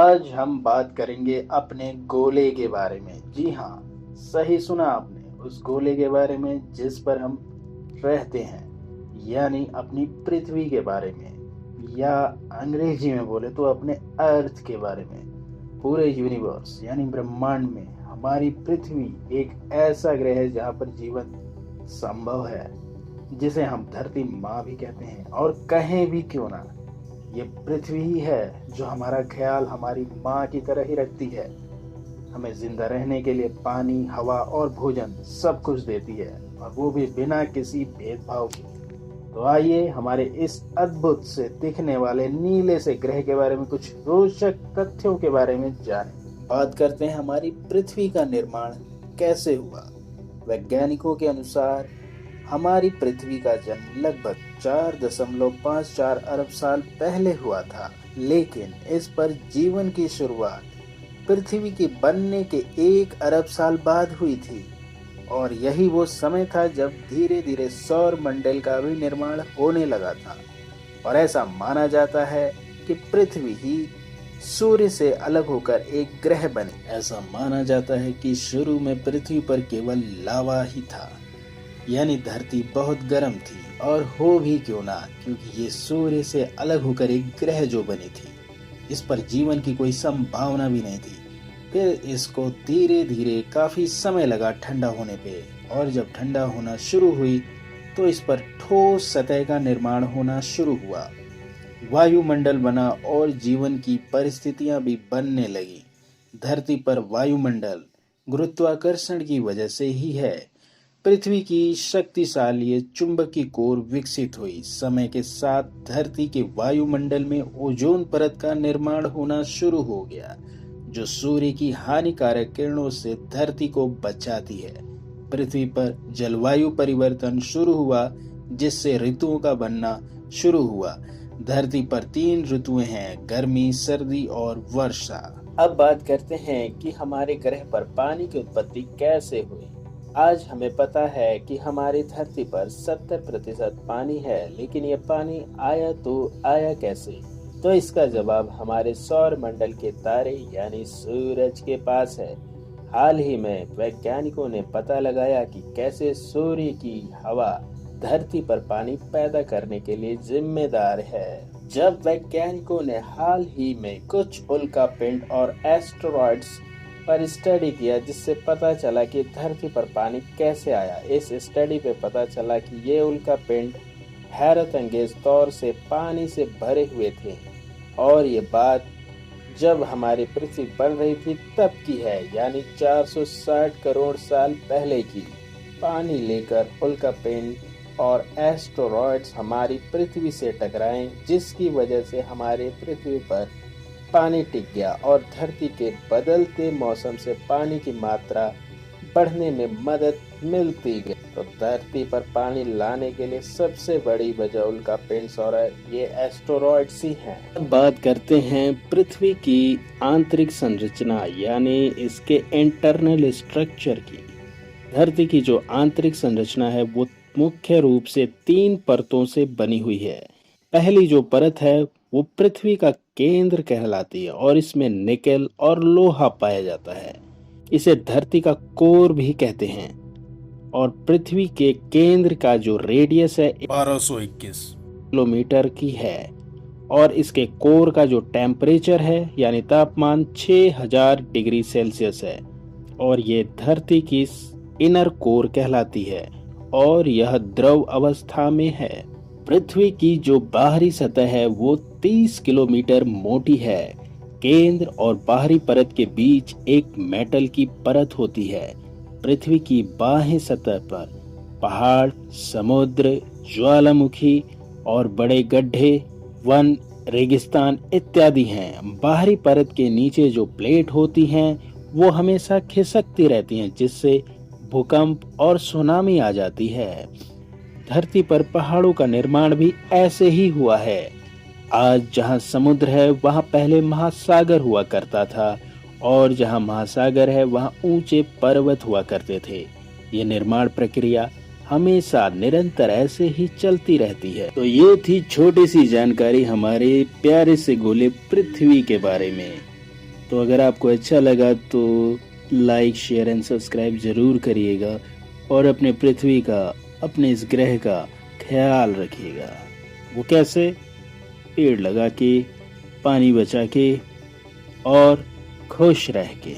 आज हम बात करेंगे अपने गोले के बारे में। जी हाँ, सही सुना आपने, उस गोले के बारे में जिस पर हम रहते हैं, यानी अपनी पृथ्वी के बारे में, या अंग्रेजी में बोले तो अपने अर्थ के बारे में। पूरे यूनिवर्स यानी ब्रह्मांड में हमारी पृथ्वी एक ऐसा ग्रह है जहाँ पर जीवन संभव है, जिसे हम धरती माँ भी कहते हैं। और कहें भी क्यों ना, ये पृथ्वी ही है जो हमारा ख्याल हमारी माँ की तरह ही रखती है। हमें जिंदा रहने के लिए पानी, हवा और भोजन सब कुछ देती है, और वो भी बिना किसी भेदभाव के। तो आइए हमारे इस अद्भुत से दिखने वाले नीले से ग्रह के बारे में कुछ रोचक तथ्यों के बारे में जानें। बात करते हैं हमारी पृथ्वी का निर्माण कैसे हुआ। वैज्ञानिकों के अनुसार हमारी पृथ्वी का जन्म लगभग 4.54 अरब साल पहले हुआ था, लेकिन इस पर जीवन की शुरुआत पृथ्वी के बनने के 1 अरब साल बाद हुई थी। और यही वो समय था जब धीरे धीरे सौर मंडल का भी निर्माण होने लगा था। और ऐसा माना जाता है कि पृथ्वी ही सूर्य से अलग होकर एक ग्रह बनी। ऐसा माना जाता है कि शुरू में पृथ्वी पर केवल लावा ही था, यानी धरती बहुत गर्म थी। और हो भी क्यों ना, क्योंकि ये सूर्य से अलग होकर एक ग्रह जो बनी थी, इस पर जीवन की कोई संभावना भी नहीं थी। फिर इसको धीरे धीरे काफी समय लगा ठंडा होने पे, और जब ठंडा होना शुरू हुई तो इस पर ठोस सतह का निर्माण होना शुरू हुआ। वायुमंडल बना और जीवन की परिस्थितियां भी बनने लगी। धरती पर वायुमंडल गुरुत्वाकर्षण की वजह से ही है। पृथ्वी की शक्तिशाली चुंबकीय कोर विकसित हुई। समय के साथ धरती के वायुमंडल में ओजोन परत का निर्माण होना शुरू हो गया, जो सूर्य की हानिकारक किरणों से धरती को बचाती है। पृथ्वी पर जलवायु परिवर्तन शुरू हुआ, जिससे ऋतुओं का बनना शुरू हुआ। धरती पर 3 ऋतुएं हैं, गर्मी, सर्दी और वर्षा। अब बात करते हैं कि हमारे ग्रह पर पानी की उत्पत्ति कैसे हुई। आज हमें पता है कि हमारी धरती पर 70% पानी है, लेकिन ये पानी आया तो आया कैसे? तो इसका जवाब हमारे सौर मंडल के तारे यानी सूरज के पास है। हाल ही में वैज्ञानिकों ने पता लगाया कि कैसे सूर्य की हवा धरती पर पानी पैदा करने के लिए जिम्मेदार है। जब वैज्ञानिकों ने हाल ही में कुछ उल्कापिंड और एस्टेरॉइड्स पर स्टडी किया, जिससे पता चला कि धरती पर पानी कैसे आया। इस स्टडी पे पता चला कि ये उल्कापिंड हैरत अंगेज तौर से पानी से भरे हुए थे, और ये बात जब हमारी पृथ्वी बन रही थी तब की है, यानी 460 करोड़ साल पहले की। पानी लेकर उल्कापिंड और एस्टेरॉइड्स हमारी पृथ्वी से टकराए, जिसकी वजह से हमारे पृथ्वी पर पानी टिक गया और धरती के बदलते मौसम से पानी की मात्रा बढ़ने में मदद मिलती गई। तो धरती पर पानी लाने के लिए सबसे बड़ी वजह उल्कापिंड्स और ये एस्टेरॉइड्स ही हैं। अब बात करते हैं पृथ्वी की आंतरिक संरचना यानी इसके इंटरनल स्ट्रक्चर की। धरती की जो आंतरिक संरचना है वो मुख्य रूप से 3 परतों से बनी हुई है। पहली जो परत है वो पृथ्वी का केंद्र कहलाती है, और इसमें निकेल और लोहा पाया जाता है। इसे धरती का कोर भी कहते हैं। और पृथ्वी के केंद्र का जो रेडियस है 1221 किलोमीटर की है, और इसके कोर का जो टेम्परेचर है यानी तापमान 6000 डिग्री सेल्सियस है, और ये धरती की इनर कोर कहलाती है, और यह द्रव अवस्था में है। पृथ्वी की जो बाहरी सतह है वो 30 किलोमीटर मोटी है। केंद्र और बाहरी परत के बीच एक मेटल की परत होती है। पृथ्वी की बाह्य सतह पर पहाड़, समुद्र, ज्वालामुखी और बड़े गड्ढे, वन, रेगिस्तान इत्यादि हैं। बाहरी परत के नीचे जो प्लेट होती हैं वो हमेशा खिसकती रहती हैं, जिससे भूकंप और सुनामी आ जाती है। धरती पर पहाड़ों का निर्माण भी ऐसे ही हुआ है। आज जहां समुद्र है वहां पहले महासागर हुआ करता था, और जहां महासागर है वहां ऊंचे पर्वत हुआ करते थे। ये निर्माण प्रक्रिया हमेशा निरंतर ऐसे ही चलती रहती है। तो ये थी छोटी सी जानकारी हमारे प्यारे से गोले पृथ्वी के बारे में। तो अगर आपको अच्छा लगा तो लाइक, शेयर एंड सब्सक्राइब ज़रूर करिएगा और अपने पृथ्वी का, अपने इस ग्रह का ख्याल रखिएगा। वो कैसे? पेड़ लगा के, पानी बचा के और खुश रह के।